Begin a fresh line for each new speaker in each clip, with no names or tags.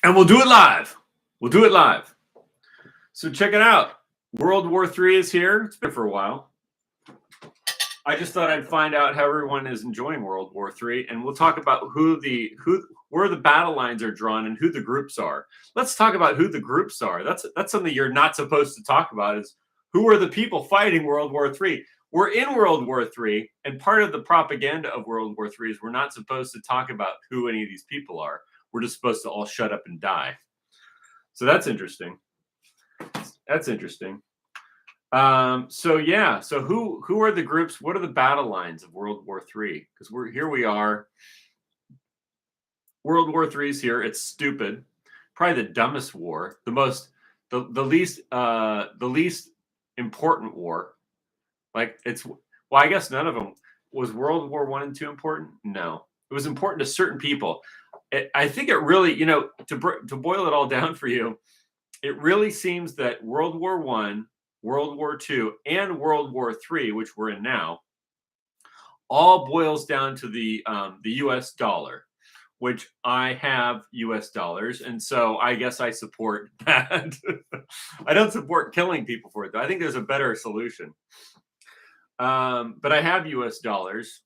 And we'll do it live. We'll do it live. So check it out. World War III is here. It's been for a while. I just thought I'd find out how everyone is enjoying World War III, and we'll talk about where the battle lines are drawn and who the groups are. Let's talk about who the groups are. That's something you're not supposed to talk about, is who are the people fighting World War III. We're in World War III, and part of the propaganda of World War III is we're not supposed to talk about who any of these people are. We're just supposed to all shut up and die. So that's interesting. That's interesting. So yeah, so who are the groups? What are the battle lines of World War III? Because we are. World War III is here. It's stupid. Probably the dumbest war, the least important war. Like I guess none of them. Was World War I and II important? No. It was important to certain people. I think it really, to boil it all down for you, it really seems that World War I, World War II, and World War III, which we're in now, all boils down to the U.S. dollar, which I have U.S. dollars, and so I guess I support that. I don't support killing people for it, though. I think there's a better solution. But I have U.S. dollars,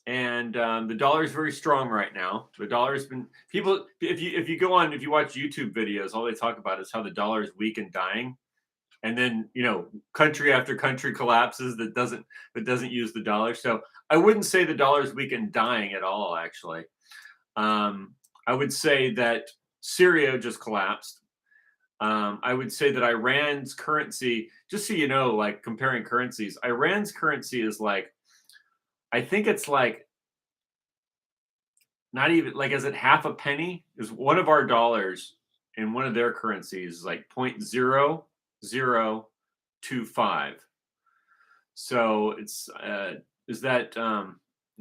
and the dollar is very strong right now. The dollar's been people. If you watch YouTube videos, all they talk about is how the dollar is weak and dying, and then country after country collapses that doesn't use the dollar. So I wouldn't say the dollar is weak and dying at all. Actually, I would say that Syria just collapsed. I would say that Iran's currency, just so you know, like comparing currencies, Iran's currency is like, I think it's like not even like, is it half a penny? Is one of our dollars in one of their currencies is like 0.0025. So it's is that the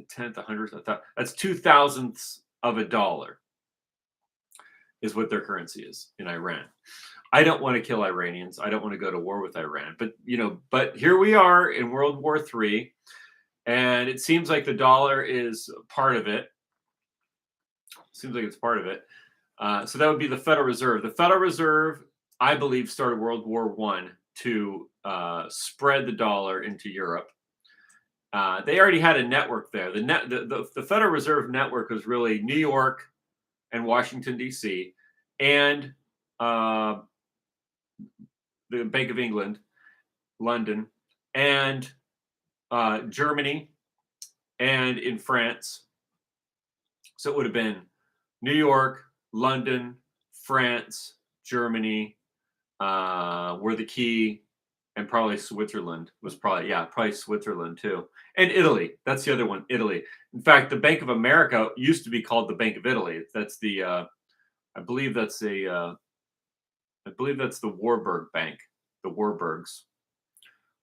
tenth, a hundredth? That's 2,000ths of a dollar is what their currency is in Iran. I don't want to kill Iranians. I don't want to go to war with Iran. But here we are in World War III, and it seems like the dollar is part of it. Seems like it's part of it. So that would be the Federal Reserve. The Federal Reserve, I believe, started World War I to spread the dollar into Europe. They already had a network there. The Federal Reserve network was really New York and Washington, D.C., and the Bank of England, London, and Germany, and in France. So it would have been New York, London, France, Germany were the key, and probably Switzerland was probably Switzerland too. And Italy, that's the other one, Italy. In fact, the Bank of America used to be called the Bank of Italy. That's the, I believe that's the Warburg Bank. The Warburgs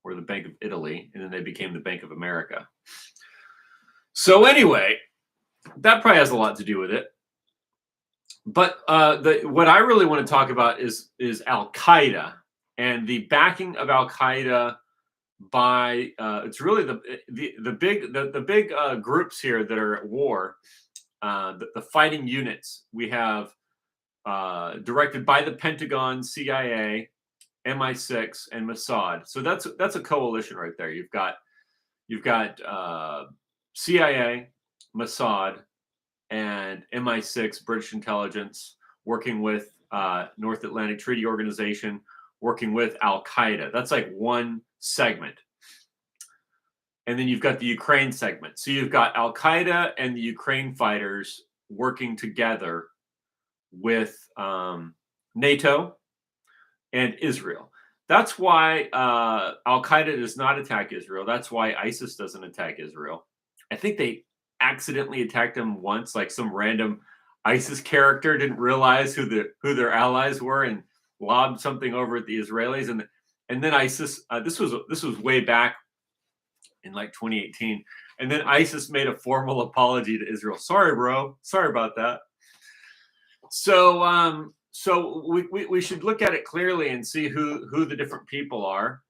were the Bank of Italy, and then they became the Bank of America. So anyway, that probably has a lot to do with it. But what I really want to talk about is Al Qaeda and the backing of Al Qaeda by it's really the big groups here that are at war, the fighting units we have directed by the Pentagon, CIA, MI6, and Mossad. So that's a coalition right there. You've got CIA, Mossad, and MI6, British intelligence, working with North Atlantic Treaty Organization, working with Al Qaeda. That's like one segment. And then you've got the Ukraine segment. So you've got Al Qaeda and the Ukraine fighters working together with NATO and Israel. That's why Al Qaeda does not attack Israel. That's why ISIS doesn't attack Israel. I think they accidentally attacked them once, like some random ISIS character didn't realize who their allies were and lobbed something over at the Israelis, and then ISIS. This was way back in like 2018, and then ISIS made a formal apology to Israel. Sorry, bro. Sorry about that. So we should look at it clearly and see who the different people are.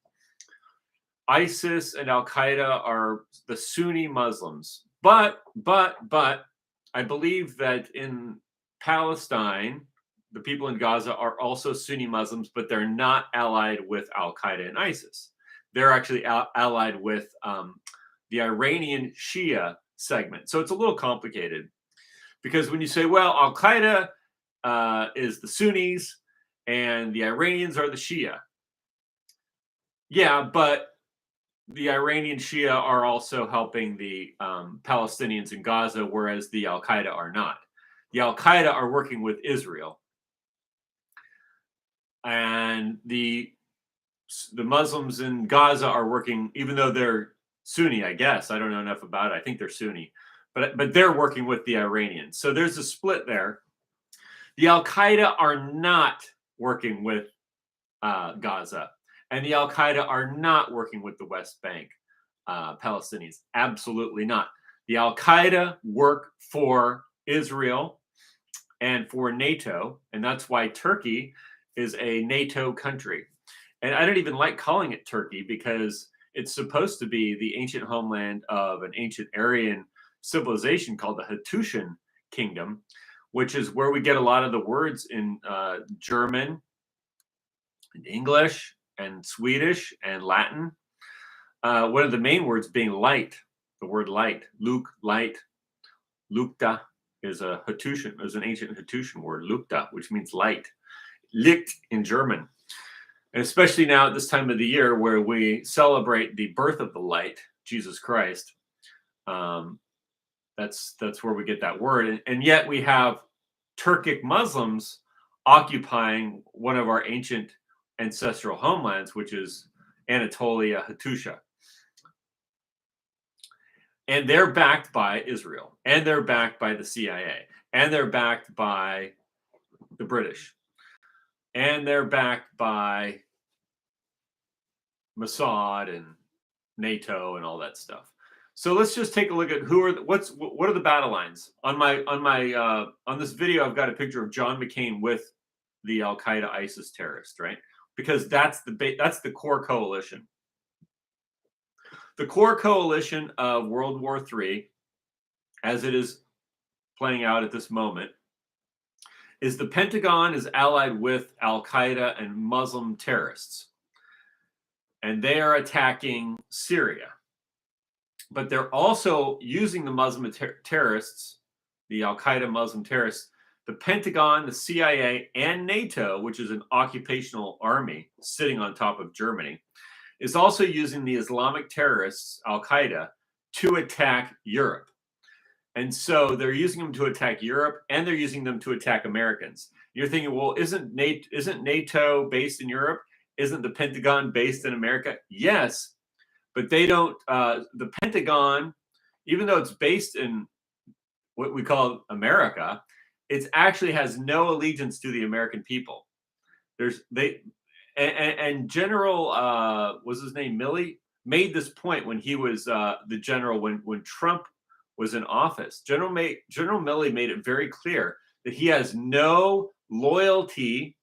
ISIS and Al Qaeda are the Sunni Muslims. But I believe that in Palestine, the people in Gaza are also Sunni Muslims, but they're not allied with Al Qaeda and ISIS. They're actually allied with the Iranian Shia segment. So it's a little complicated because when you say, well, Al Qaeda is the Sunnis and the Iranians are the Shia. Yeah, but the Iranian Shia are also helping the Palestinians in Gaza, whereas the Al Qaeda are not. The Al Qaeda are working with Israel, and the Muslims in Gaza are working, even though they're Sunni, I guess. I don't know enough about it. I think they're Sunni, but they're working with the Iranians. So there's a split there. The Al Qaeda are not working with Gaza. And the Al Qaeda are not working with the West Bank Palestinians. Absolutely not. The Al Qaeda work for Israel and for NATO. And that's why Turkey is a NATO country. And I don't even like calling it Turkey because it's supposed to be the ancient homeland of an ancient Aryan civilization called the Hattushan Kingdom, which is where we get a lot of the words in German and English and Swedish and Latin. One of the main words being light, the word light, Luke, light, Lukta is an ancient Hattushan word, Lukta, which means light, Licht in German. And especially now at this time of the year where we celebrate the birth of the light, Jesus Christ, that's where we get that word. And yet we have Turkic Muslims occupying one of our ancient ancestral homelands, which is Anatolia, Hattusha. And they're backed by Israel, and they're backed by the CIA, and they're backed by the British, and they're backed by Mossad and NATO and all that stuff. So let's just take a look at what are the battle lines. On this video, I've got a picture of John McCain with the Al Qaeda ISIS terrorist, right? Because that's the core coalition. The core coalition of World War III, as it is playing out at this moment, is the Pentagon is allied with Al Qaeda and Muslim terrorists, and they are attacking Syria. But they're also using the Muslim terrorists, the Al Qaeda Muslim terrorists. The Pentagon, the CIA, and NATO, which is an occupational army sitting on top of Germany, is also using the Islamic terrorists, Al Qaeda, to attack Europe. And so they're using them to attack Europe, and they're using them to attack Americans. You're thinking, well, isn't NATO based in Europe? Isn't the Pentagon based in America? Yes, but they don't. The Pentagon, even though it's based in what we call America, it actually has no allegiance to the American people. And General was his name Milley made this point when he was the general when Trump was in office. General Milley made it very clear that he has no loyalty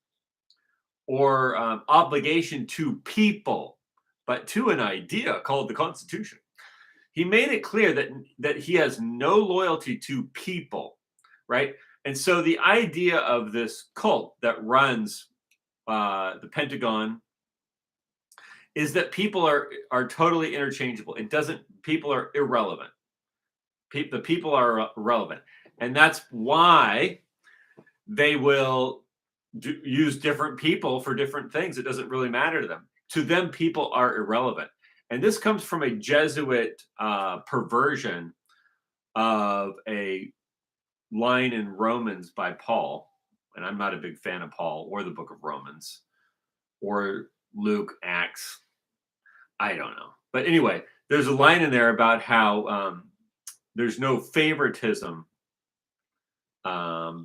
or obligation to people, but to an idea called the Constitution. He made it clear that he has no loyalty to people, right? And so the idea of this cult that runs the Pentagon is that people are totally interchangeable. People are irrelevant. The people are relevant. And that's why they will use different people for different things. It doesn't really matter to them. To them, people are irrelevant. And this comes from a Jesuit perversion of a line in Romans by Paul, and I'm not a big fan of Paul or the book of Romans or Luke, Acts. I don't know. But anyway, there's a line in there about how there's no favoritism of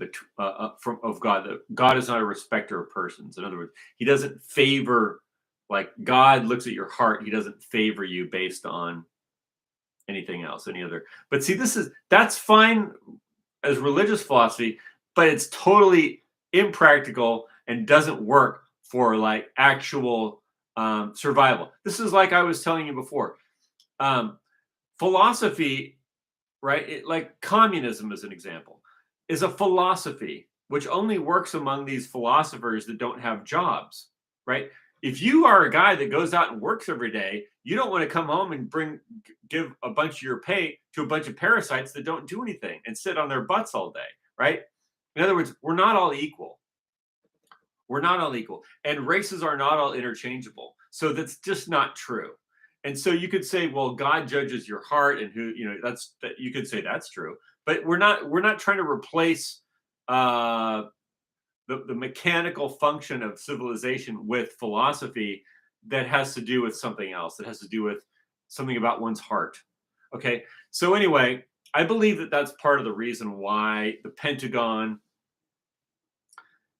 God. God is not a respecter of persons. In other words, he doesn't favor, like God looks at your heart. He doesn't favor you based on anything else, any other. But see, that's fine as religious philosophy, but it's totally impractical and doesn't work for like actual survival. This is like I was telling you before. Philosophy, right? Like communism, as an example, is a philosophy, which only works among these philosophers that don't have jobs, right? If you are a guy that goes out and works every day, you don't want to come home and give a bunch of your pay to a bunch of parasites that don't do anything and sit on their butts all day, right? In other words, we're not all equal. We're not all equal, and races are not all interchangeable. So that's just not true. And so you could say, well, God judges your heart, and who, that's that. You could say that's true, but we're not trying to replace uh, the mechanical function of civilization with philosophy that has to do with something else. That has to do with something about one's heart. Okay. So anyway, I believe that that's part of the reason why the Pentagon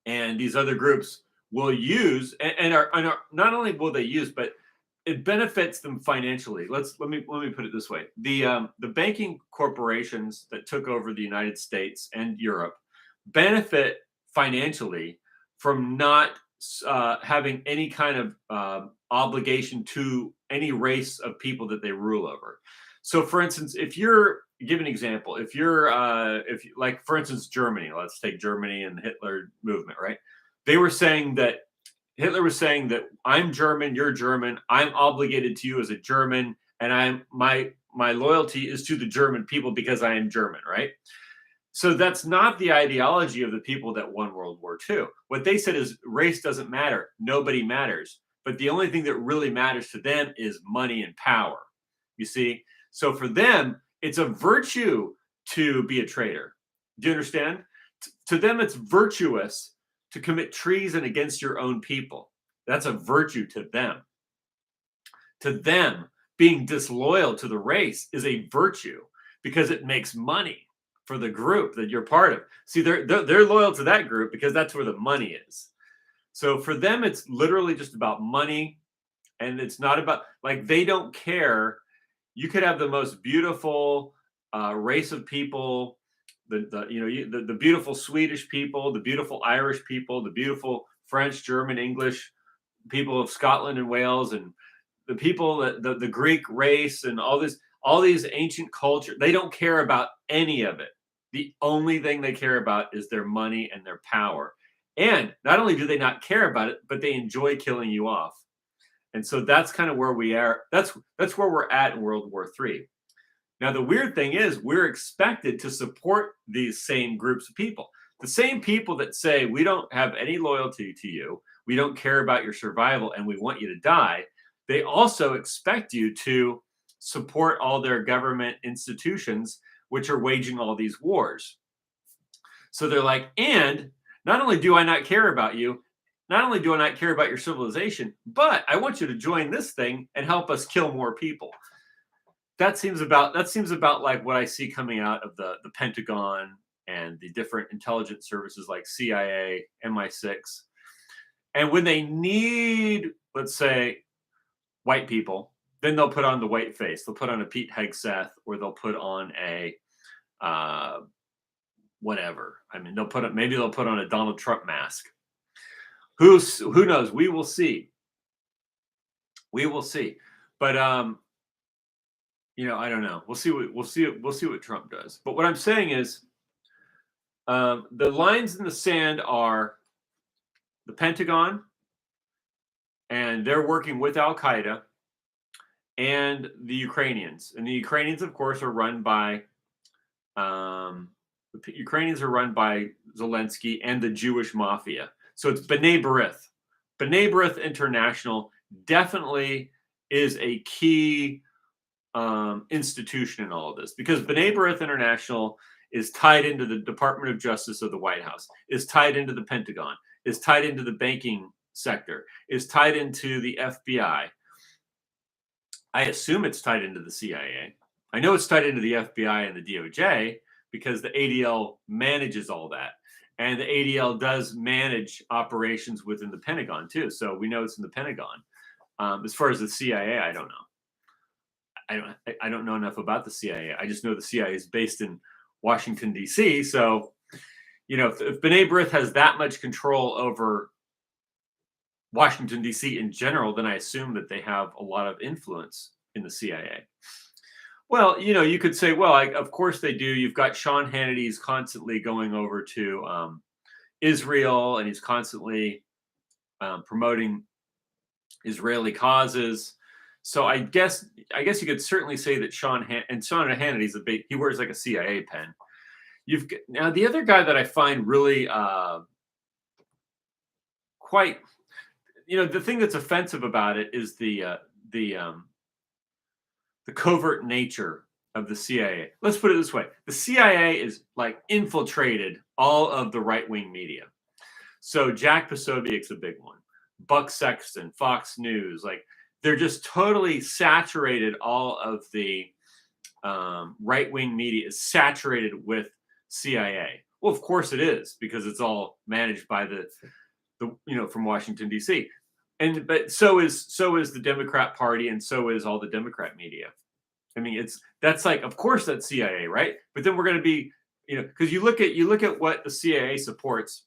and these other groups will use and are not only will they use, but it benefits them financially. Let me put it this way: the banking corporations that took over the United States and Europe benefit financially from not having any kind of obligation to any race of people that they rule over. So, for instance, if you're give an example, if you, like, for instance, Germany, let's take Germany and the Hitler movement, right? They were saying that Hitler was saying that I'm German, you're German, I'm obligated to you as a German, and my loyalty is to the German people because I am German, right? So that's not the ideology of the people that won World War II. What they said is race doesn't matter, nobody matters, but the only thing that really matters to them is money and power. You see, so for them, it's a virtue to be a traitor. Do you understand? To them, it's virtuous to commit treason against your own people. That's a virtue to them. To them, being disloyal to the race is a virtue because it makes money for the group that you're part of. See, they're loyal to that group because that's where the money is. So for them, it's literally just about money, and it's not about, like, they don't care. You could have the most beautiful race of people, the beautiful Swedish people, the beautiful Irish people, the beautiful French, German, English people of Scotland and Wales, and the people that the Greek race and all these ancient culture. They don't care about any of it. The only thing they care about is their money and their power. And not only do they not care about it, but they enjoy killing you off. And so that's kind of where we are. That's where we're at in World War III. Now, the weird thing is we're expected to support these same groups of people. The same people that say we don't have any loyalty to you, we don't care about your survival, and we want you to die. They also expect you to support all their government institutions, which are waging all these wars. So they're like, and not only do I not care about you, not only do I not care about your civilization, but I want you to join this thing and help us kill more people. That seems about like what I see coming out of the Pentagon and the different intelligence services like CIA, MI6. And when they need, let's say, white people, then they'll put on the white face. They'll put on a Pete Hegseth, or they'll put on a whatever. I mean, maybe they'll put on a Donald Trump mask. Who knows? We will see. We will see. But I don't know. We'll see what Trump does. But what I'm saying is, the lines in the sand are the Pentagon, and they're working with Al Qaeda, and the Ukrainians. And the Ukrainians, of course, are run by Zelensky and the Jewish mafia. So it's B'nai B'rith. B'nai B'rith International definitely is a key institution in all of this, because B'nai B'rith International is tied into the Department of Justice of the White House, is tied into the Pentagon, is tied into the banking sector, is tied into the FBI. I assume it's tied into the CIA. I know it's tied into the FBI and the DOJ because the ADL manages all that. And the ADL does manage operations within the Pentagon too. So we know it's in the Pentagon. As far as the CIA, I don't know. I don't know enough about the CIA. I just know the CIA is based in Washington, D.C. So, if B'nai B'rith has that much control over Washington, D.C. in general, then I assume that they have a lot of influence in the CIA. Well, you could say, well, of course they do. You've got Sean Hannity's constantly going over to Israel, and he's constantly promoting Israeli causes. So I guess you could certainly say that Sean Hannity's he wears like a CIA pen. Now the other guy that I find really quite, the thing that's offensive about it is the covert nature of the CIA. Let's put it this way: the CIA is like infiltrated all of the right-wing media. So Jack Posobiec's a big one. Buck Sexton, Fox News, like they're just totally saturated. All of the right-wing media is saturated with CIA. Well, of course it is, because it's all managed by the from Washington D.C. But so is the Democrat Party, and so is all the Democrat media. I mean, that's like, of course that's CIA, right? But then we're going to be, because you look at what the CIA supports,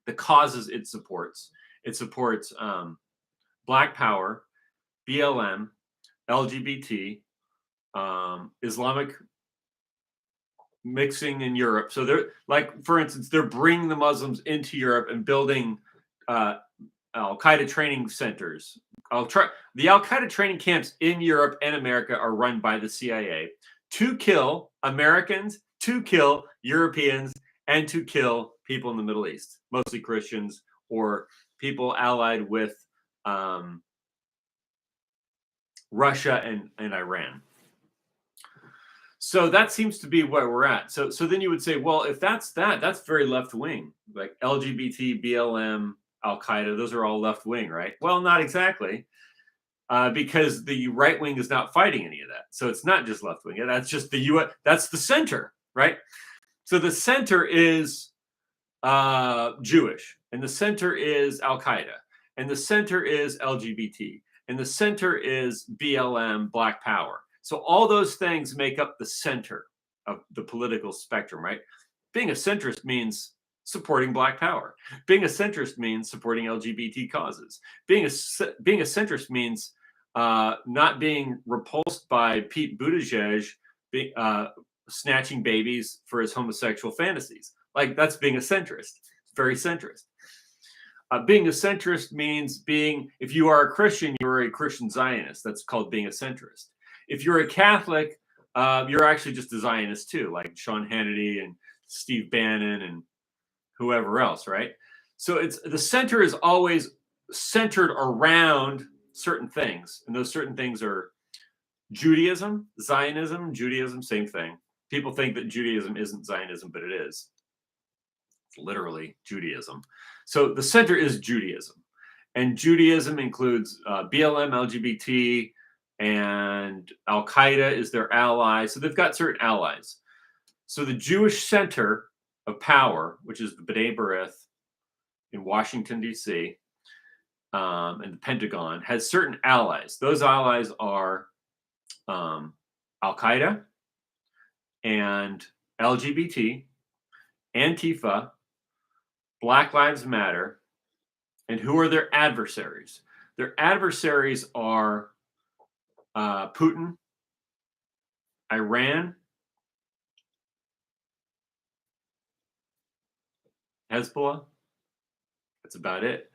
the causes it supports. It supports Black Power, BLM, LGBT, Islamic mixing in Europe. So they're like, for instance, they're bringing the Muslims into Europe and building Al-Qaeda training centers. The Al-Qaeda training camps in Europe and America are run by the CIA to kill Americans, to kill Europeans, and to kill people in the Middle East, mostly Christians or people allied with Russia and Iran. So that seems to be where we're at. So then you would say, well, if that's very left wing, like LGBT, BLM, Al-Qaeda, those are all left wing, right? Well, not exactly, because the right wing is not fighting any of that. So it's not just left wing. That's just the U.S. That's the center, right? So the center is Jewish, and the center is Al-Qaeda, and the center is LGBT, and the center is BLM, Black Power. So all those things make up the center of the political spectrum, right? Being a centrist means supporting Black Power. Being a centrist means supporting LGBT causes. Being a centrist means not being repulsed by Pete Buttigieg snatching babies for his homosexual fantasies. Like, that's being a centrist. It's very centrist. Being a centrist means if you are a Christian, you're a Christian Zionist. That's called being a centrist. If you're a Catholic, you're actually just a Zionist too, like Sean Hannity and Steve Bannon and whoever else, right? So the center is always centered around certain things, and those certain things are Judaism, Zionism, Judaism, same thing. People think that Judaism isn't Zionism, but it is. It's literally Judaism. So the center is Judaism, and Judaism includes BLM, LGBT, and Al-Qaeda is their ally. So they've got certain allies. So the Jewish center of power, which is the B'nai B'rith in Washington, D.C., and the Pentagon, has certain allies. Those allies are Al-Qaeda and LGBT, Antifa, Black Lives Matter. And who are their adversaries? Their adversaries are Putin, Iran, Hezbollah. That's about it.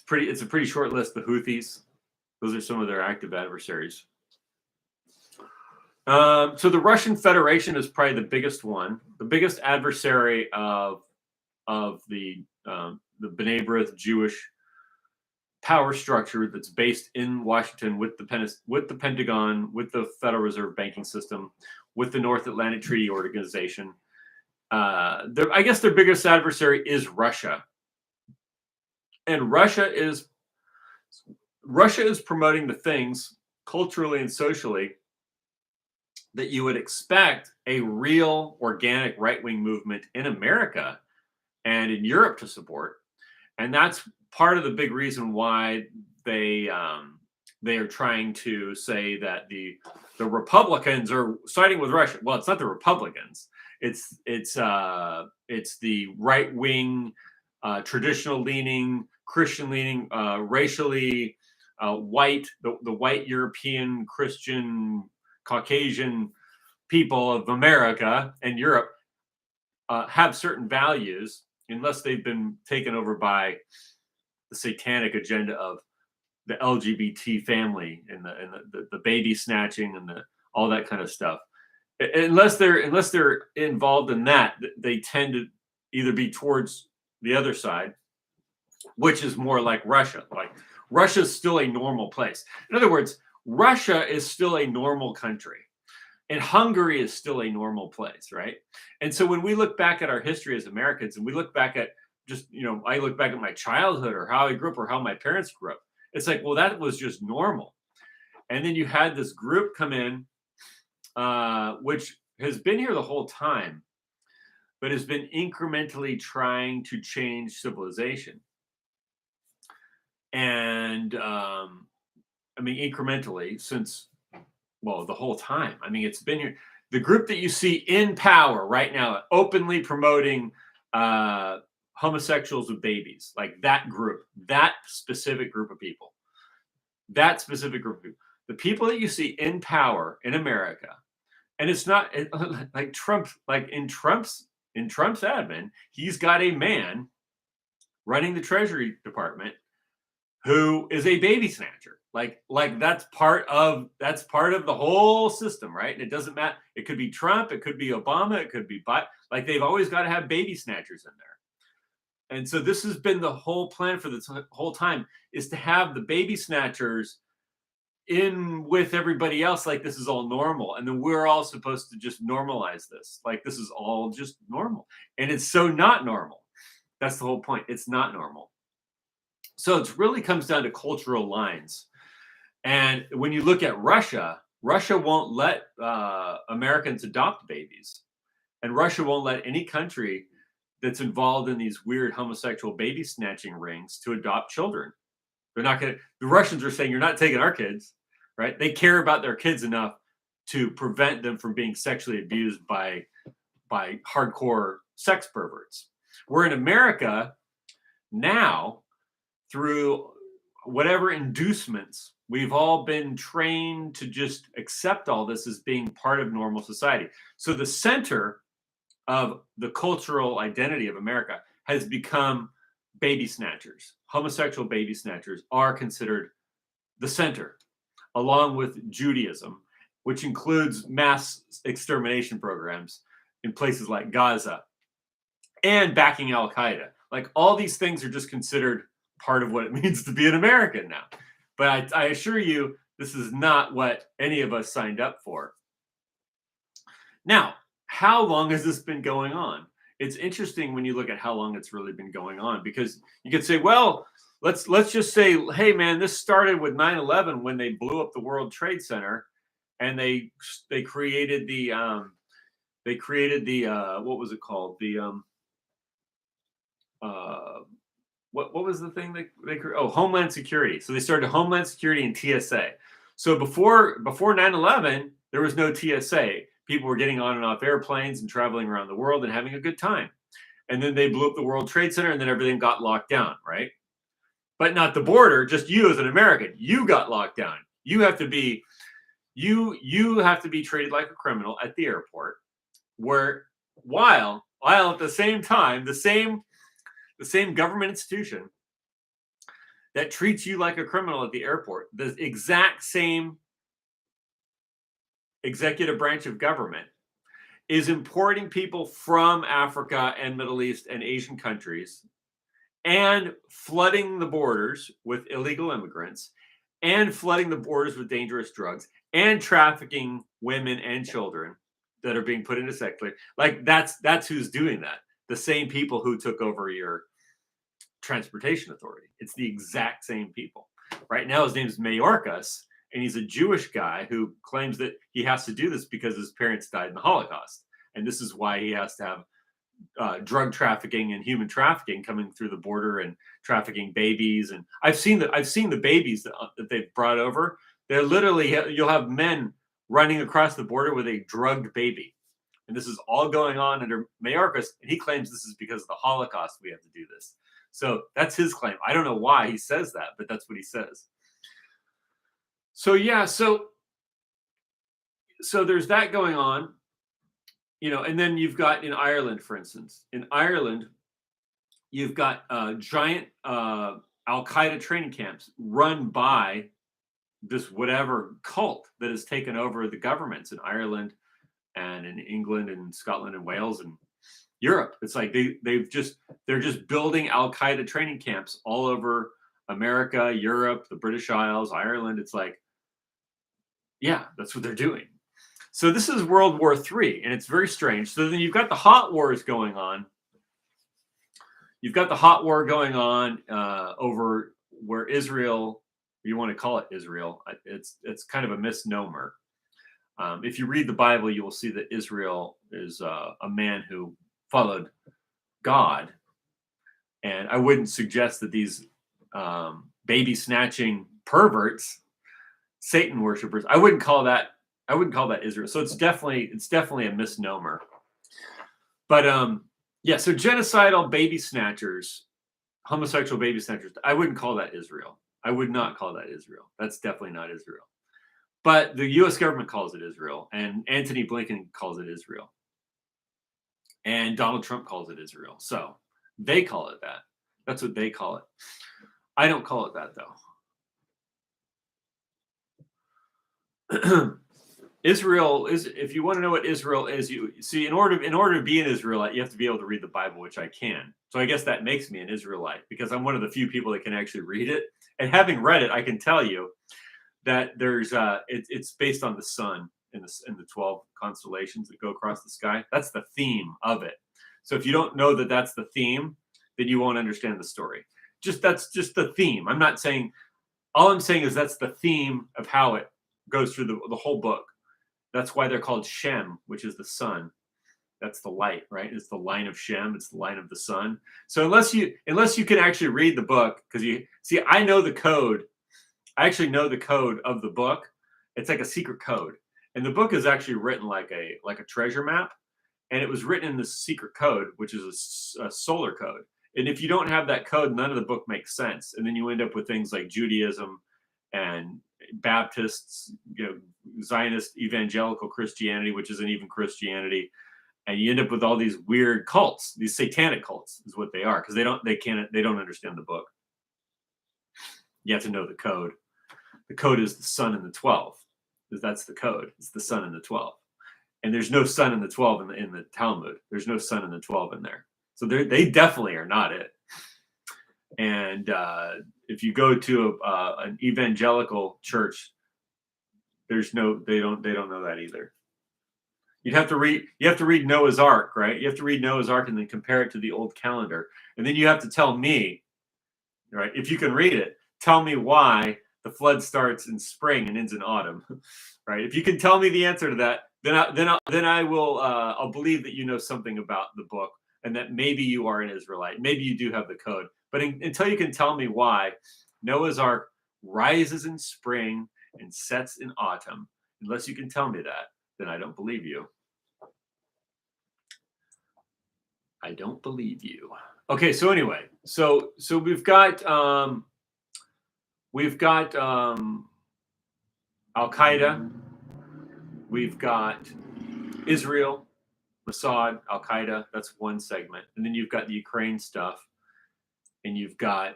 It's a pretty short list. The Houthis. Those are some of their active adversaries. So the Russian Federation is probably the biggest one, the biggest adversary of the B'nai B'rith Jewish power structure that's based in Washington with the Pentagon, with the Federal Reserve banking system, with the North Atlantic Treaty Organization. I guess their biggest adversary is Russia, and Russia is promoting the things culturally and socially that you would expect a real organic right-wing movement in America and in Europe to support. And that's part of the big reason why they are trying to say that the Republicans are siding with Russia. Well, it's not the Republicans. It's the right-wing, traditional-leaning, Christian-leaning, racially white, the white European Christian Caucasian people of America and Europe have certain values unless they've been taken over by the satanic agenda of the LGBT family and the baby snatching and all that kind of stuff. Unless they're involved in that, they tend to either be towards the other side, which is more like Russia. Like Russia's still a normal place. In other words, Russia is still a normal country. And Hungary is still a normal place, right? And so when we look back at our history as Americans and we look back at just, I look back at my childhood or how I grew up or how my parents grew up, it's like, well, that was just normal. And then you had this group come in, which has been here the whole time, but has been incrementally trying to change civilization. And I mean, incrementally since, well, the whole time. I mean, it's been here. The group that you see in power right now, openly promoting homosexuals with babies, like that group, that specific group of people, the people that you see in power in America, and it's not like Trump, like in Trump's admin, he's got a man running the Treasury Department who is a baby snatcher. Like that's part of the whole system, right? And it doesn't matter. It could be Trump, it could be Obama, it could be Biden. Like they've always got to have baby snatchers in there. And so this has been the whole plan for this whole time, is to have the baby snatchers in with everybody else, like this is all normal. And then we're all supposed to just normalize this. Like this is all just normal. And it's so not normal. That's the whole point. It's not normal. So it really comes down to cultural lines. And when you look at Russia, Russia won't let Americans adopt babies. And Russia won't let any country that's involved in these weird homosexual baby snatching rings to adopt children. They're not going to, the Russians are saying, you're not taking our kids, right? They care about their kids enough to prevent them from being sexually abused by hardcore sex perverts. We're in America now, through whatever inducements, we've all been trained to just accept all this as being part of normal society. So the center of the cultural identity of America has become baby snatchers. Homosexual baby snatchers are considered the center, along with Judaism, which includes mass extermination programs in places like Gaza and backing Al Qaeda. Like all these things are just considered part of what it means to be an American now. But I assure you, this is not what any of us signed up for. Now, how long has this been going on? It's interesting when you look at how long it's really been going on, because you could say, well, let's just say, hey man, this started with 9/11 when they blew up the World Trade Center, and they created the what was it called, the what was the thing they Homeland Security. So they started Homeland Security and TSA. So before 9/11, there was no TSA. People were getting on and off airplanes and traveling around the world and having a good time. And then they blew up the World Trade Center, and then everything got locked down, right? But not the border, just you as an American. You got locked down. You have to be treated like a criminal at the airport, while at the same time, the same government institution that treats you like a criminal at the airport, the exact same executive branch of government, is importing people from Africa and Middle East and Asian countries and flooding the borders with illegal immigrants and flooding the borders with dangerous drugs and trafficking women and children that are being put into sex slavery. Like that's who's doing that. The same people who took over your transportation authority. It's the exact same people. Right now, his name is Mayorkas, and he's a Jewish guy who claims that he has to do this because his parents died in the Holocaust. And this is why he has to have drug trafficking and human trafficking coming through the border and trafficking babies. And I've seen the babies that they've brought over. They're literally, you'll have men running across the border with a drugged baby. And this is all going on under Mayorkas. And he claims this is because of the Holocaust we have to do this. So that's his claim. I don't know why he says that, but that's what he says. So yeah, so there's that going on, and then you've got in Ireland, for instance. In Ireland, You've got giant Al-Qaeda training camps run by this whatever cult that has taken over the governments in Ireland and in England and Scotland and Wales and Europe. It's like they're just building Al-Qaeda training camps all over America, Europe, the British Isles, Ireland. It's like, yeah, that's what they're doing. So this is World War III, and it's very strange. So then you've got the hot wars going on. You've got the hot war going on over where Israel, you want to call it Israel, it's kind of a misnomer. If you read the Bible, you will see that Israel is a man who followed God. And I wouldn't suggest that these baby snatching perverts, Satan worshipers, I wouldn't call that Israel. So it's definitely a misnomer. But yeah, so genocidal baby snatchers, homosexual baby snatchers, I wouldn't call that Israel. I would not call that Israel. That's definitely not Israel. But the US government calls it Israel, and Antony Blinken calls it Israel. And Donald Trump calls it Israel. So they call it that. That's what they call it. I don't call it that, though. Israel is, if you want to know what Israel is, you see, in order to be an Israelite, you have to be able to read the Bible, which I can. So I guess that makes me an Israelite because I'm one of the few people that can actually read it. And having read it, I can tell you that there's it's based on the sun in the 12 constellations that go across the sky. That's the theme of it. So if you don't know that that's the theme, then you won't understand the story. That's just the theme. I'm not saying, all I'm saying is that's the theme of how it goes through the whole book. That's why they're called Shem, which is the sun. That's the light, right? It's the line of Shem. It's the line of the sun. So unless you can actually read the book, because you see, I know the code. I actually know the code of the book. It's like a secret code, and the book is actually written like a treasure map, and it was written in this secret code, which is a solar code. And if you don't have that code, none of the book makes sense, and then you end up with things like Judaism and Baptists, Zionist evangelical Christianity, which isn't even Christianity, and you end up with all these weird cults. These satanic cults is what they are, because they don't understand the book. You have to know the code. The code is the sun and the 12. That's the code. It's the sun and the 12. And there's no sun in the 12 in the Talmud. There's no sun in the 12 in there. So they definitely are not it. And if you go to an evangelical church, they don't know that either. You have to read Noah's Ark, right? You have to read Noah's Ark and then compare it to the old calendar. And then you have to tell me, right? If you can read it, tell me why the flood starts in spring and ends in autumn, right? If you can tell me the answer to that, then I will I'll believe that you know something about the book and that maybe you are an Israelite. Maybe you do have the code. But until you can tell me why Noah's Ark rises in spring and sets in autumn, unless you can tell me that, then I don't believe you. I don't believe you. Okay, so anyway, so we've got Al-Qaeda, we've got Israel, Mossad, Al-Qaeda. That's one segment, and then you've got the Ukraine stuff, and you've got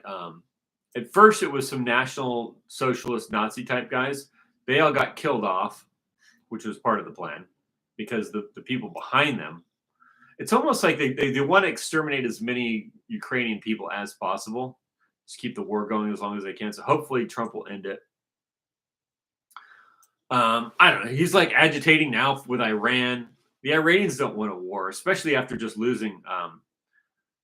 at first it was some National Socialist Nazi type guys. They all got killed off, which was part of the plan, because the people behind them, it's almost like they want to exterminate as many Ukrainian people as possible. Just keep the war going as long as they can. So hopefully Trump will end it. I don't know. He's like agitating now with Iran. The Iranians don't want a war, especially after just losing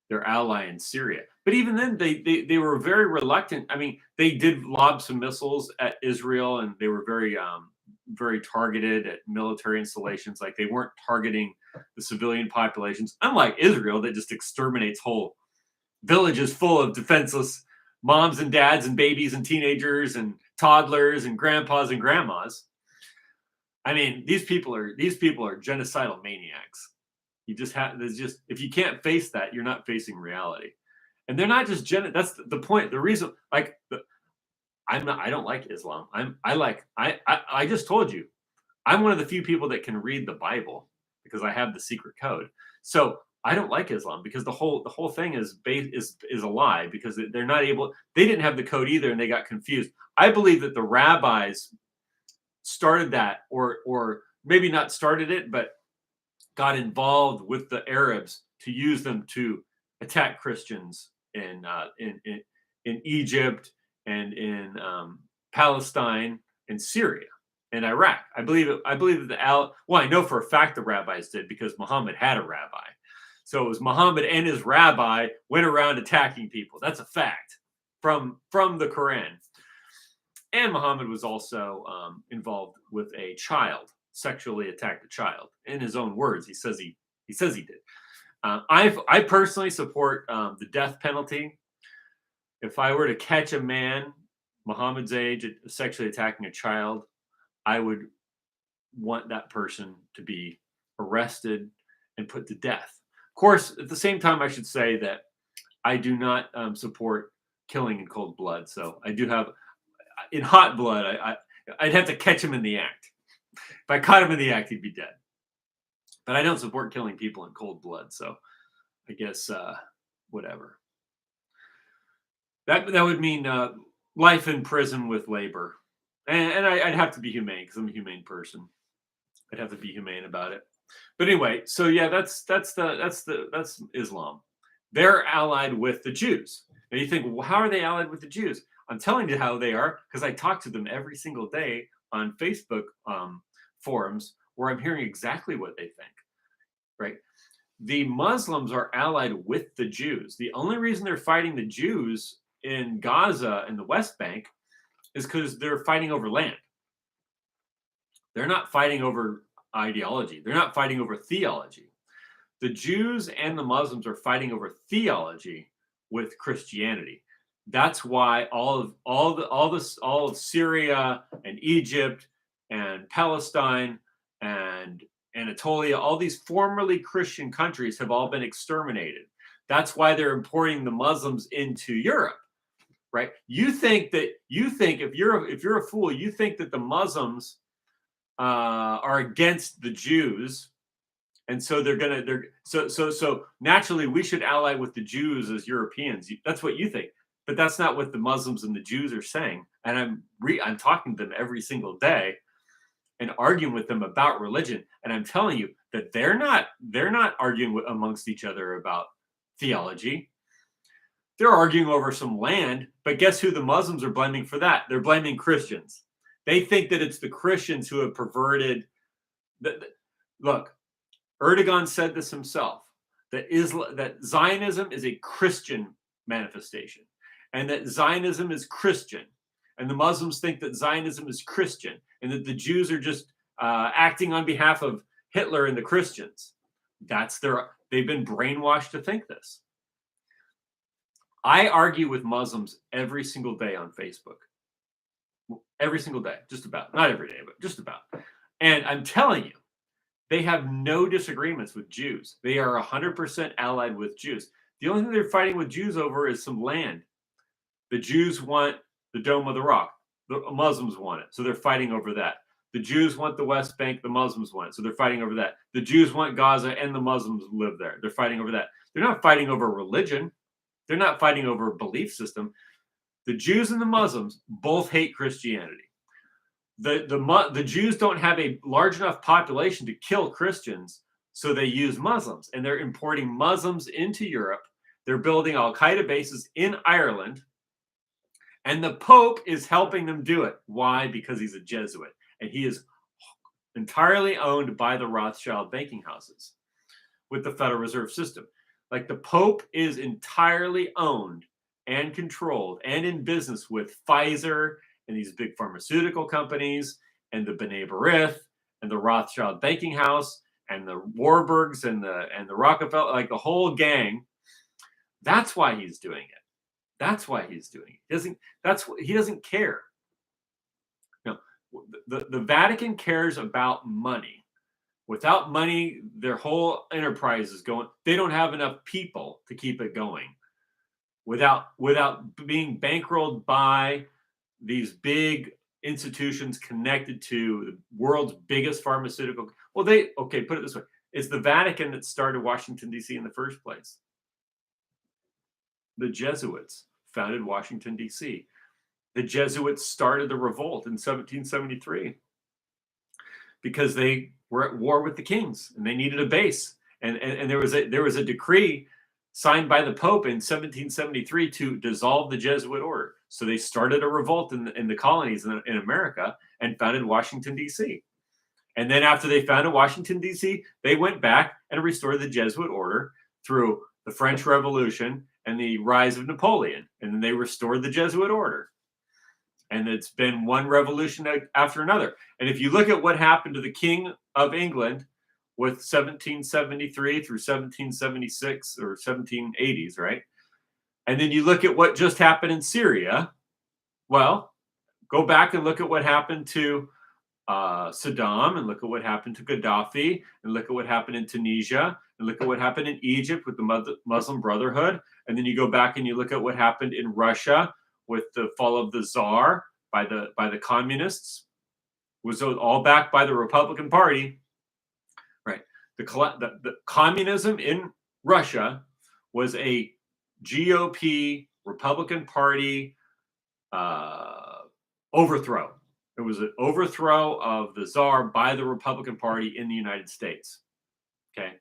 their ally in Syria. But even then, they were very reluctant. I mean, they did lob some missiles at Israel, and they were very targeted at military installations. Like, they weren't targeting the civilian populations, unlike Israel that just exterminates whole villages full of defenseless moms and dads and babies and teenagers and toddlers and grandpas and grandmas. I mean, these people are genocidal maniacs. If you can't face that, you're not facing reality. And they're not just that's the point. The reason, I don't like Islam. I just told you, I'm one of the few people that can read the Bible because I have the secret code. So I don't like Islam because the whole thing is a lie because they're not able. They didn't have the code either, and they got confused. I believe that the rabbis started that, or maybe not started it, but got involved with the Arabs to use them to attack Christians in Egypt and in Palestine and Syria and Iraq. I believe that well, I know for a fact the rabbis did because Muhammad had a rabbi. So it was Muhammad and his rabbi went around attacking people. That's a fact from the Quran. And Muhammad was also involved with a child, sexually attacked a child. In his own words, he says he did. I personally support the death penalty. If I were to catch a man Muhammad's age sexually attacking a child, I would want that person to be arrested and put to death. Of course, at the same time, I should say that I do not support killing in cold blood. So I do have, in hot blood, I'd have to catch him in the act. If I caught him in the act, he'd be dead. But I don't support killing people in cold blood. So I guess whatever. That would mean life in prison with labor, and I'd have to be humane because I'm a humane person. I'd have to be humane about it. But anyway, so yeah, that's Islam. They're allied with the Jews. And you think, well, how are they allied with the Jews? I'm telling you how they are because I talk to them every single day on Facebook forums where I'm hearing exactly what they think. Right? The Muslims are allied with the Jews. The only reason they're fighting the Jews in Gaza and the West Bank is because they're fighting over land. They're not fighting over ideology. They're not fighting over theology. The Jews and the Muslims are fighting over theology with Christianity. That's why all of Syria and Egypt and Palestine and Anatolia, all these formerly Christian countries have all been exterminated. That's why they're importing the Muslims into Europe, right? You think if you're a fool, you think that the Muslims are against the Jews, and so so naturally we should ally with the Jews as Europeans. That's what you think, but that's not what the Muslims and the Jews are saying. And I'm talking to them every single day and arguing with them about religion, and I'm telling you that they're not arguing amongst each other about theology. They're arguing over some land, but guess who the Muslims are blaming for that? They're blaming Christians. They think that it's the Christians who have perverted. Look, Erdogan said this himself, that Zionism is a Christian manifestation, and that Zionism is Christian, and the Muslims think that Zionism is Christian, and that the Jews are just acting on behalf of Hitler and the Christians. They've been brainwashed to think this. I argue with Muslims every single day on Facebook. Every single day, just about. Not every day, but just about. And I'm telling you, they have no disagreements with Jews. They are 100% allied with Jews. The only thing they're fighting with Jews over is some land. The Jews want the Dome of the Rock. The Muslims want it, so they're fighting over that. The Jews want the West Bank. The Muslims want it, so they're fighting over that. The Jews want Gaza, and the Muslims live there. They're fighting over that. They're not fighting over religion. They're not fighting over a belief system. The Jews and the Muslims both hate Christianity. The Jews don't have a large enough population to kill Christians, so they use Muslims, and they're importing Muslims into Europe. They're building Al-Qaeda bases in Ireland, and the Pope is helping them do it. Why? Because he's a Jesuit, and he is entirely owned by the Rothschild banking houses with the Federal Reserve System. Like the Pope is entirely owned and controlled and in business with Pfizer and these big pharmaceutical companies and the B'nai B'rith and the Rothschild banking house and the Warburgs and the Rockefeller, like the whole gang. That's why he's doing it. That's why he's doing it. He doesn't care. No, the Vatican cares about money. Without money, their whole enterprise is going. They don't have enough people to keep it going. Without being bankrolled by these big institutions connected to the world's biggest pharmaceutical. Well, put it this way. It's the Vatican that started Washington, D.C. in the first place. The Jesuits founded Washington, D.C. The Jesuits started the revolt in 1773 because they were at war with the kings and they needed a base. And there was a decree signed by the Pope in 1773 to dissolve the Jesuit order. So they started a revolt in the colonies in America and founded Washington, D.C. And then after they founded Washington, D.C., they went back and restored the Jesuit order through the French Revolution and the rise of Napoleon. And then they restored the Jesuit order. And it's been one revolution after another. And if you look at what happened to the King of England with 1773 through 1776 or 1780s, right? And then you look at what just happened in Syria, well, go back and look at what happened to Saddam, and look at what happened to Gaddafi, and look at what happened in Tunisia, and look at what happened in Egypt with the Muslim Brotherhood. And then you go back and you look at what happened in Russia with the fall of the Tsar by the communists. It was all backed by the Republican Party, right? The communism in Russia was a GOP Republican Party overthrow. It was an overthrow of the Tsar by the Republican Party in the United States. Okay.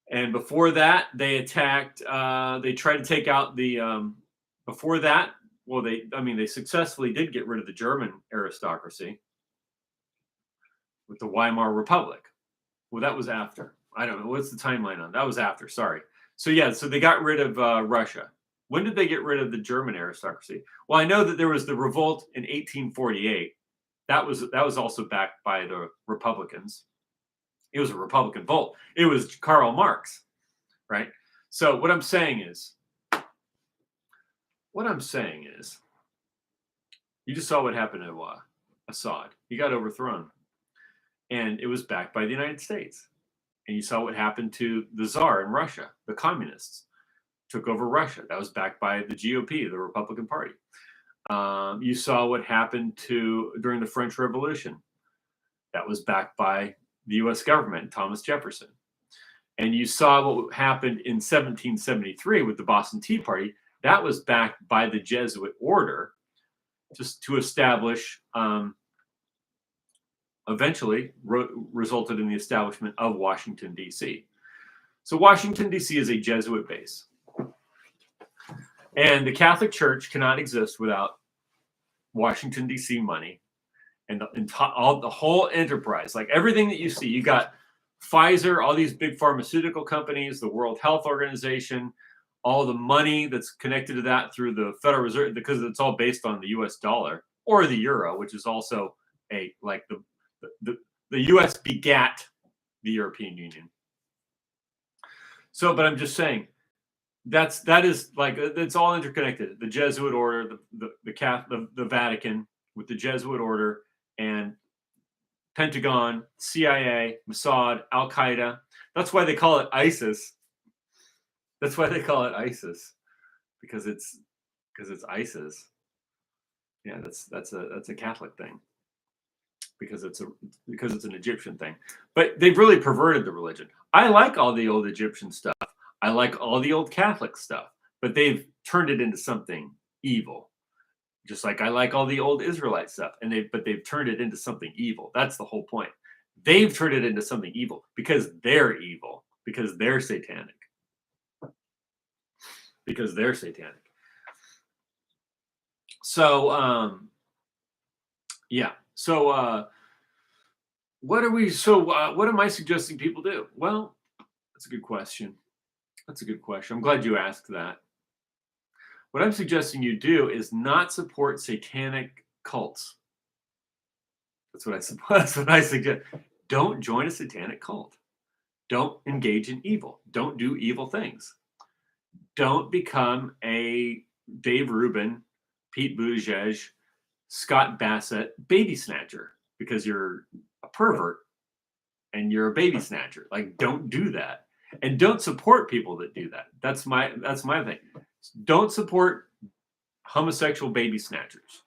And before that, they attacked, they tried to take out the, before that, well, they successfully did get rid of the German aristocracy with the Weimar Republic. Well, that was after. I don't know. What's the timeline on that? Was after. Sorry. So, yeah, so they got rid of Russia. When did they get rid of the German aristocracy? Well, I know that there was the revolt in 1848. That was also backed by the Republicans. It was a Republican vote. It was Karl Marx, right? So what I'm saying is, you just saw what happened to Assad. He got overthrown, and it was backed by the United States. And you saw what happened to the Tsar in Russia. The communists took over Russia. That was backed by the GOP, the Republican Party. You saw what happened during the French Revolution. That was backed by the U.S. government, Thomas Jefferson. And you saw what happened in 1773 with the Boston Tea Party. That was backed by the Jesuit order, just to establish, eventually resulted in the establishment of Washington, D.C. So Washington, D.C. is a Jesuit base. And the Catholic Church cannot exist without Washington, D.C. money and the whole enterprise. Like everything that you see, you got Pfizer, all these big pharmaceutical companies, the World Health Organization, all the money that's connected to that through the Federal Reserve, because it's all based on the U.S. dollar or the euro, which is also the U.S. begat the European Union. So, but I'm just saying, that is like, it's all interconnected. The Jesuit order, the Vatican with the Jesuit order, and Pentagon, CIA, Mossad, Al Qaeda. That's why they call it ISIS. That's why they call it ISIS, because it's ISIS. Yeah, that's a Catholic thing, because it's an Egyptian thing. But they've really perverted the religion. I like all the old Egyptian stuff. I like all the old Catholic stuff, but they've turned it into something evil. Just like I like all the old Israelite stuff, but they've turned it into something evil. That's the whole point. They've turned it into something evil because they're evil, because they're satanic. Because they're satanic. So, yeah. So, what am I suggesting people do? Well, that's a good question. I'm glad you asked that. What I'm suggesting you do is not support satanic cults. That's what I suggest. Don't join a satanic cult. Don't engage in evil. Don't do evil things. Don't become a Dave Rubin, Pete Buttigieg, Scott Bassett baby snatcher because you're a pervert and you're a baby snatcher. Like, don't do that. And don't support people that do that. That's my thing. Don't support homosexual baby snatchers.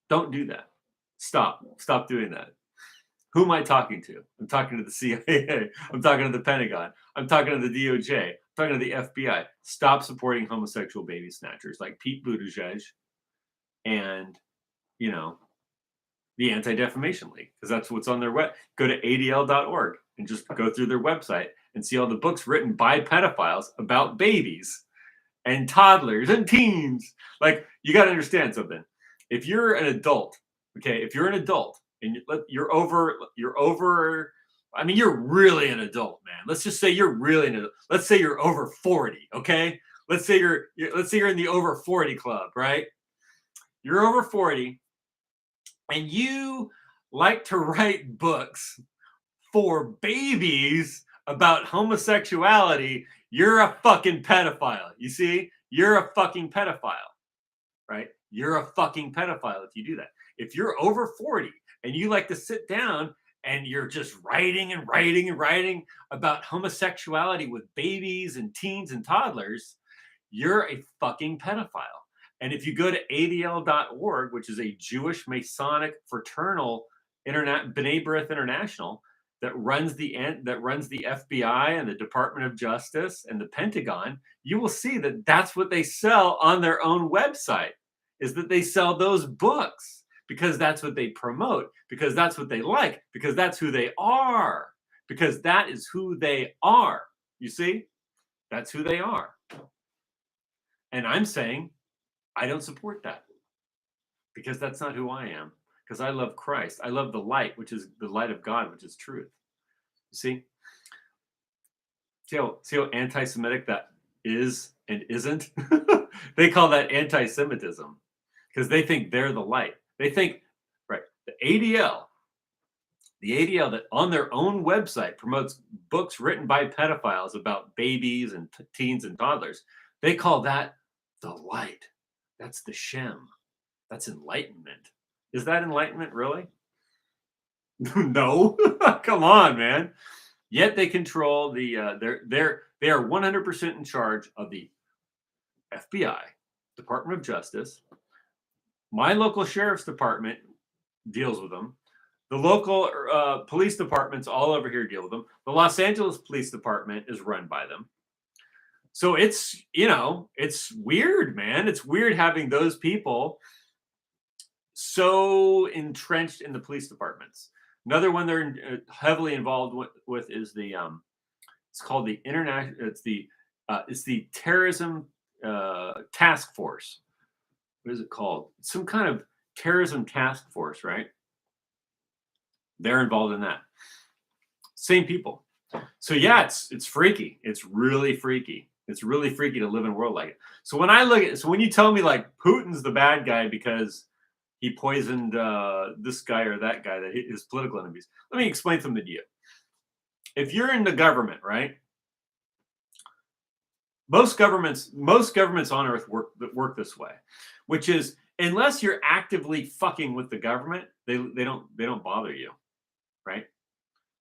Don't do that. Stop doing that. Who am I talking to? I'm talking to the CIA. I'm talking to the Pentagon. I'm talking to the DOJ. I'm talking to the FBI. Stop supporting homosexual baby snatchers like Pete Buttigieg and, you know, the Anti-Defamation League, because that's what's on their web. Go to adl.org and just go through their website and see all the books written by pedophiles about babies and toddlers and teens. Like, you got to understand something. If you're an adult, okay, if you're an adult and you're over, I mean, you're really an adult, man. Let's just say you're really an adult. Let's say you're over 40, okay? Let's say you're in the over 40 club, right? You're over 40 and you like to write books for babies about homosexuality, you're a fucking pedophile. You see? You're a fucking pedophile, right? You're a fucking pedophile if you do that. If you're over 40 and you like to sit down and you're just writing and writing and writing about homosexuality with babies and teens and toddlers, you're a fucking pedophile. And if you go to adl.org, which is a Jewish Masonic fraternal B'nai B'rith International that runs the FBI and the Department of Justice and the Pentagon, you will see that that's what they sell on their own website, is that they sell those books because that's what they promote, because that's what they like, because that's who they are, because that is who they are. You see? That's who they are. And I'm saying, I don't support that because that's not who I am. Because I love Christ. I love the light, which is the light of God, which is truth. You see? See how anti-Semitic that is and isn't? They call that anti-Semitism because they think they're the light. They think, right, the ADL that on their own website promotes books written by pedophiles about babies and teens and toddlers, they call that the light. That's the Shem. That's enlightenment. Is that enlightenment, really? No. Come on, man. Yet they control they are 100% in charge of the FBI, Department of Justice. My local sheriff's department deals with them. The local police departments all over here deal with them. The Los Angeles Police Department is run by them. So it's weird, man. It's weird having those people so entrenched in the police departments. Another one they're heavily involved with is the it's called the international. It's the terrorism task force. What is it called? Some kind of terrorism task force, right? They're involved in that. Same people. So yeah, it's freaky. It's really freaky. It's really freaky to live in a world like it. So when you tell me like Putin's the bad guy because he poisoned this guy or that guy, that his political enemies, let me explain something to you. If you're in the government, right? Most governments on earth work this way, which is unless you're actively fucking with the government, they don't bother you, right?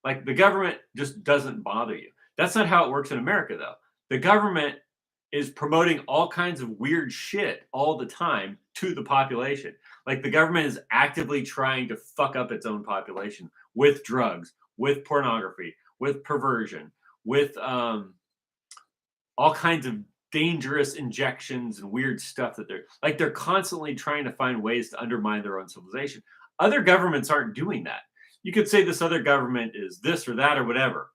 Like the government just doesn't bother you. That's not how it works in America, though. The government is promoting all kinds of weird shit all the time to the population. Like the government is actively trying to fuck up its own population with drugs, with pornography, with perversion, with all kinds of dangerous injections and weird stuff that they're constantly trying to find ways to undermine their own civilization. Other governments aren't doing that. You could say this other government is this or that or whatever.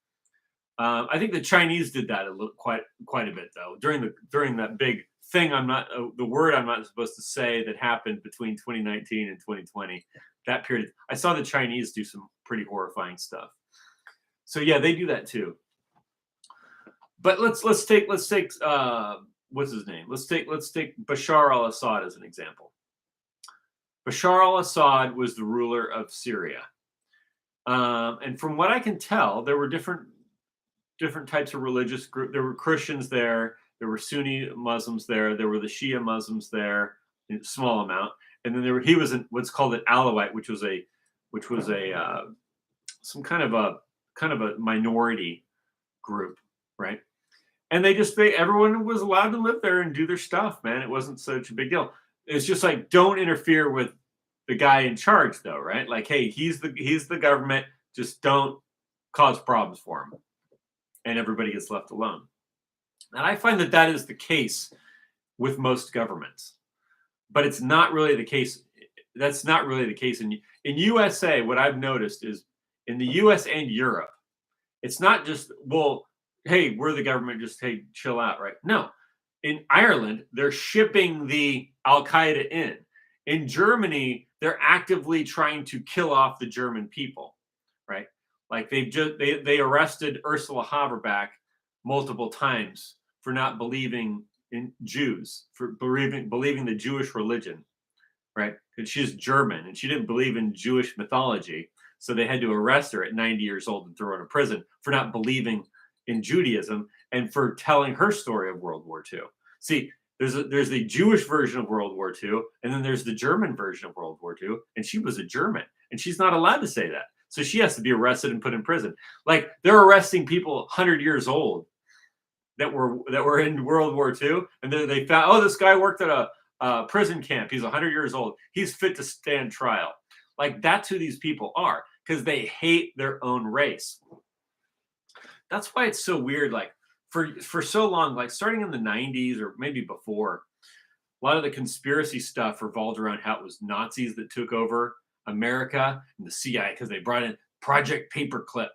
I think the Chinese did that quite a bit though during that big thing. The word I'm not supposed to say that happened between 2019 and 2020. That period, I saw the Chinese do some pretty horrifying stuff. So yeah, they do that too. But let's take what's his name? Let's take Bashar al-Assad as an example. Bashar al-Assad was the ruler of Syria, and from what I can tell, there were different types of religious groups. There were Christians there. There were Sunni Muslims there. There were the Shia Muslims there, in a small amount, and then he was what's called an Alawite, which was some kind of a minority group, right? And everyone was allowed to live there and do their stuff, man. It wasn't such a big deal. It's just like, don't interfere with the guy in charge, though, right? Like, hey, he's the government. Just don't cause problems for them, and everybody gets left alone. And I find that that is the case with most governments, but it's not really the case. That's not really the case in USA. What I've noticed is in the U.S. and Europe, it's not just, well, hey, we're the government, just, hey, chill out, right? No. In Ireland, they're shipping the Al Qaeda in. In Germany, they're actively trying to kill off the German people, right? Like they arrested Ursula Haberback multiple times for not believing in Jews, for believing the Jewish religion, right? Because she's German and she didn't believe in Jewish mythology. So they had to arrest her at 90 years old and throw her in a prison for not believing in Judaism and for telling her story of World War II. See, there's the Jewish version of World War II, and then there's the German version of World War II, and she was a German, and she's not allowed to say that. So she has to be arrested and put in prison. Like they're arresting people 100 years old that were in World War II, and they found, oh, this guy worked at a prison camp. He's 100 years old. He's fit to stand trial. Like that's who these people are, because they hate their own race. That's why it's so weird. Like for so long, like starting in the 90s or maybe before, a lot of the conspiracy stuff revolved around how it was Nazis that took over America and the CIA because they brought in Project Paperclip.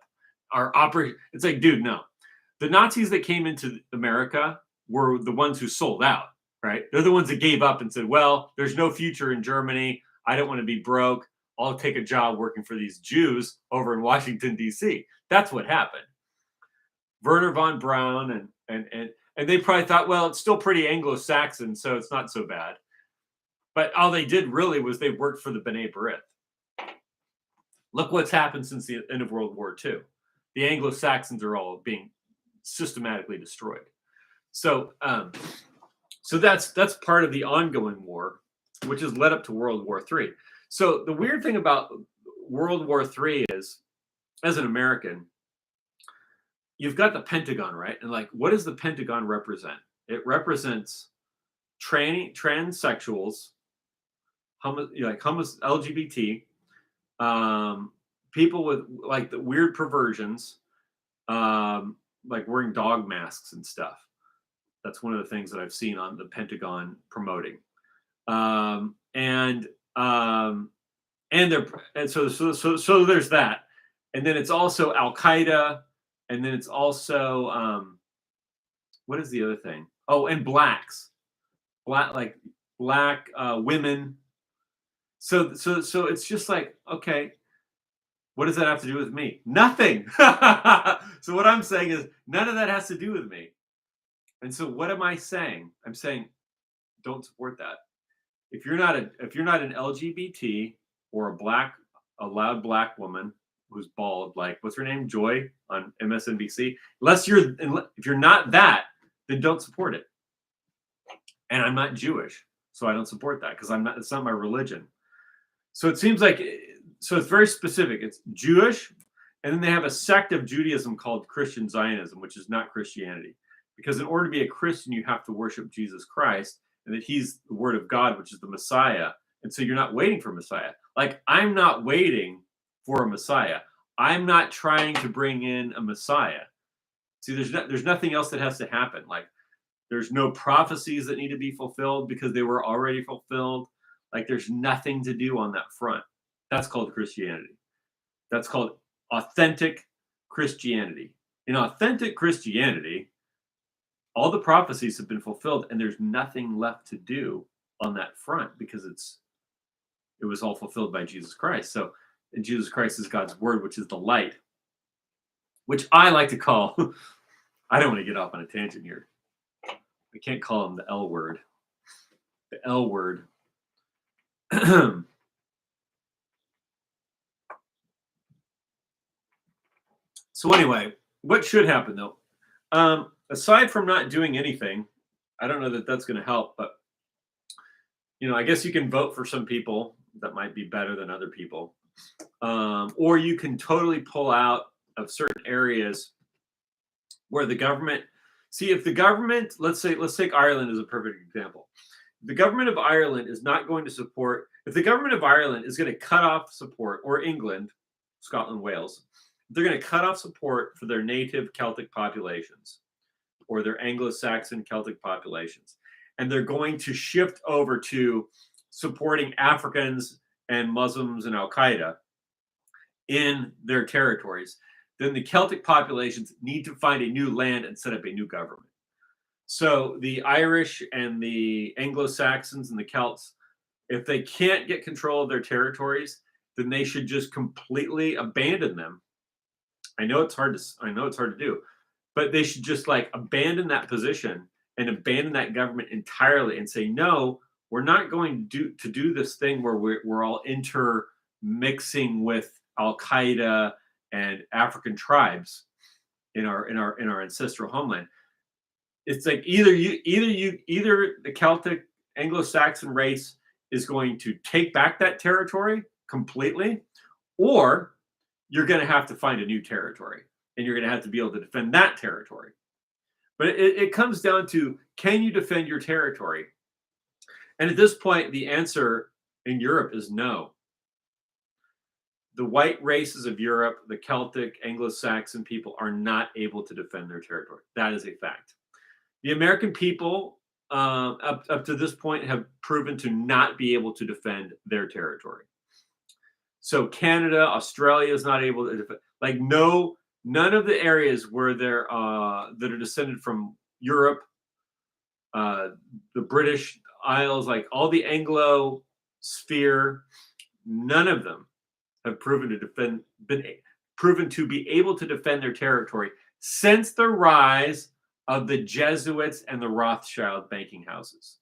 It's like, dude, no. The Nazis that came into America were the ones who sold out, right? They're the ones that gave up and said, well, there's no future in Germany. I don't want to be broke. I'll take a job working for these Jews over in Washington, D.C. That's what happened. Werner von Braun and they probably thought, well, it's still pretty Anglo-Saxon, so it's not so bad. But all they did really was they worked for the B'nai B'rith. Look what's happened since the end of World War II. The Anglo-Saxons are all being systematically destroyed. So that's part of the ongoing war, which has led up to World War III. So the weird thing about World War III is, as an American, you've got the Pentagon, right? And like, what does the Pentagon represent? It represents transsexuals, LGBT, people with like the weird perversions, like wearing dog masks and stuff. That's one of the things that I've seen on the Pentagon promoting. So there's that. And then it's also Al Qaeda. And then it's also, what is the other thing? Oh, and black women. So it's just like, okay, what does that have to do with me? Nothing. So what I'm saying is none of that has to do with me. And so what am I saying? I'm saying, don't support that. If you're not an LGBT or a loud black woman who's bald, like what's her name, Joy on MSNBC, if you're not that, then don't support it. And I'm not Jewish, so I don't support that because it's not my religion. So it seems like, so it's very specific. It's Jewish, and then they have a sect of Judaism called Christian Zionism, which is not Christianity. Because in order to be a Christian, you have to worship Jesus Christ, and that he's the word of God, which is the Messiah. And so you're not waiting for Messiah. Like, I'm not waiting for a Messiah. I'm not trying to bring in a Messiah. See, there's nothing else that has to happen. Like, there's no prophecies that need to be fulfilled because they were already fulfilled. Like, there's nothing to do on that front. That's called Christianity. That's called authentic Christianity. In authentic Christianity, all the prophecies have been fulfilled, and there's nothing left to do on that front because it was all fulfilled by Jesus Christ. So, and Jesus Christ is God's word, which is the light, which I like to call, I don't want to get off on a tangent here. I can't call him the L word. The L word. So anyway, what should happen though? Aside from not doing anything, I don't know that that's going to help, but I guess you can vote for some people that might be better than other people. Or you can totally pull out of certain areas where the government, if the government, let's take Ireland as a perfect example. The government of Ireland is not going to support, if the government of Ireland is going to cut off support, or England, Scotland, Wales, they're going to cut off support for their native Celtic populations or their Anglo-Saxon Celtic populations. And they're going to shift over to supporting Africans and Muslims and Al-Qaeda in their territories. Then the Celtic populations need to find a new land and set up a new government. So the Irish and the Anglo-Saxons and the Celts, if they can't get control of their territories, then they should just completely abandon them. I know it's hard to do, but they should just like abandon that position and abandon that government entirely and say, no, we're not going to do this thing where we're all intermixing with Al-Qaeda and African tribes in our ancestral homeland. It's like either the Celtic Anglo-Saxon race is going to take back that territory completely, or you're going to have to find a new territory and you're going to have to be able to defend that territory. But it comes down to, can you defend your territory? And at this point, the answer in Europe is no. The white races of Europe, the Celtic, Anglo-Saxon people, are not able to defend their territory. That is a fact. The American people, up to this point, have proven to not be able to defend their territory. So Canada, Australia is not able to defend. Like none of the areas where they're that are descended from Europe, the British Isles, like all the Anglo sphere, none of them have proven to be able to defend their territory since the rise of the Jesuits and the Rothschild banking houses.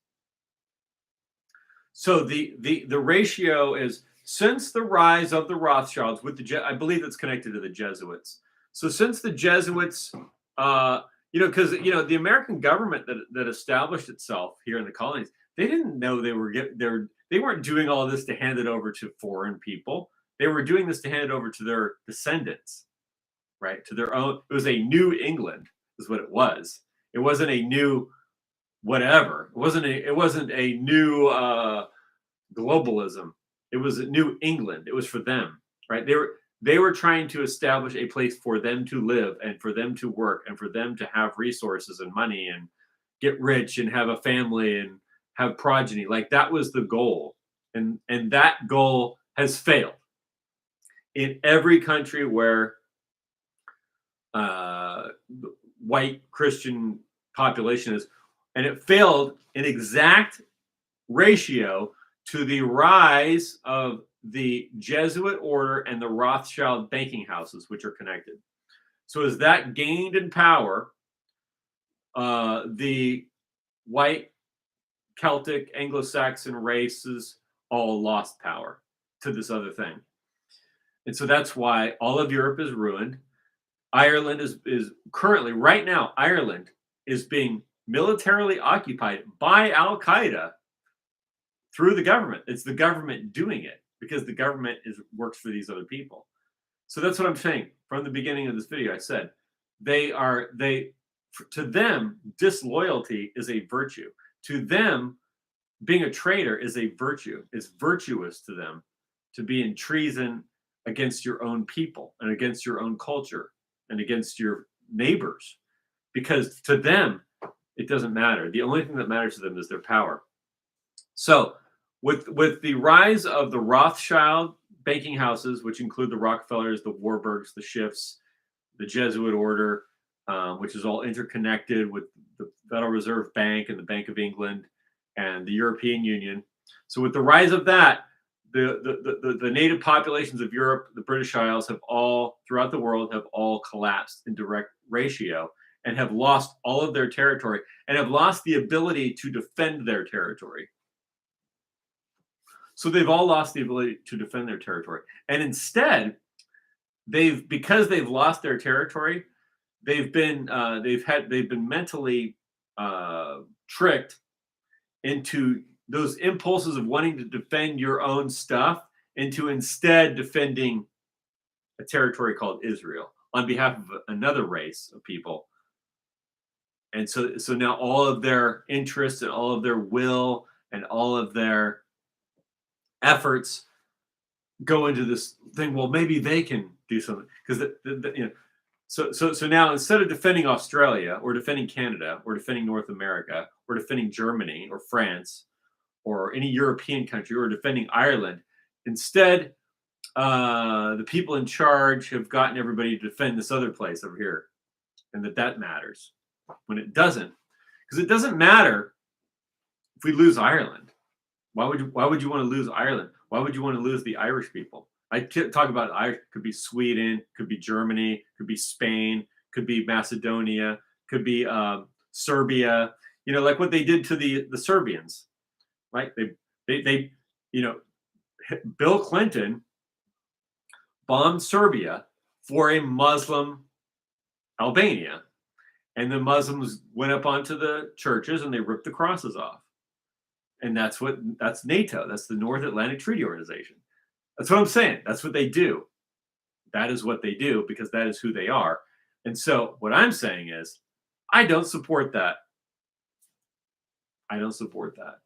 So the ratio is, since the rise of the Rothschilds with I believe it's connected to the Jesuits. So since the Jesuits, because the American government that established itself here in the colonies, they didn't know they weren't doing all this to hand it over to foreign people. They were doing this to hand it over to their descendants, right? To their own. It was a New England, is what it was. It wasn't a new whatever. It wasn't a new globalism. It was a New England. It was for them, right? They were trying to establish a place for them to live and for them to work and for them to have resources and money and get rich and have a family and have progeny. Like that was the goal, and that goal has failed in every country where white Christian population is, and it failed in exact ratio to the rise of the Jesuit order and the Rothschild banking houses, which are connected. So as that gained in power, the white Celtic Anglo-Saxon races all lost power to this other thing. And so that's why all of Europe is ruined. Ireland is currently, right now, Ireland is being militarily occupied by Al-Qaeda through the government. It's the government doing it because the government works for these other people. So that's what I'm saying. From the beginning of this video, I said to them, disloyalty is a virtue. To them, being a traitor is a virtue. It's virtuous to them to be in treason against your own people and against your own culture and against your neighbors, because to them it doesn't matter. The only thing that matters to them is their power. So with the rise of the Rothschild banking houses, which include the Rockefellers, the Warburgs, the Schiffs, the Jesuit order, which is all interconnected with the Federal Reserve Bank and the Bank of England and the European Union. So with the rise of that, the native populations of Europe, the British Isles, have all throughout the world have all collapsed in direct ratio and have lost all of their territory and have lost the ability to defend their territory. So they've all lost the ability to defend their territory. And instead, because they've lost their territory, they've been mentally tricked into those impulses of wanting to defend your own stuff into instead defending a territory called Israel on behalf of another race of people. And so now all of their interests and all of their will and all of their efforts go into this thing. Well, maybe they can do something because So now instead of defending Australia or defending Canada or defending North America or defending Germany or France or any European country or defending Ireland, instead the people in charge have gotten everybody to defend this other place over here, and that matters when it doesn't, because it doesn't matter if we lose Ireland. Why would you want to lose Ireland? Why would you want to lose the Irish people? I talk about Irish. Could be Sweden, could be Germany, could be Spain, could be Macedonia, could be Serbia. Like what they did to the Serbians, right? They Bill Clinton bombed Serbia for a Muslim Albania, and the Muslims went up onto the churches and they ripped the crosses off. And that's NATO. That's the North Atlantic Treaty Organization. That's what I'm saying. That's what they do. That is what they do because that is who they are. And so what I'm saying is, I don't support that. I don't support that.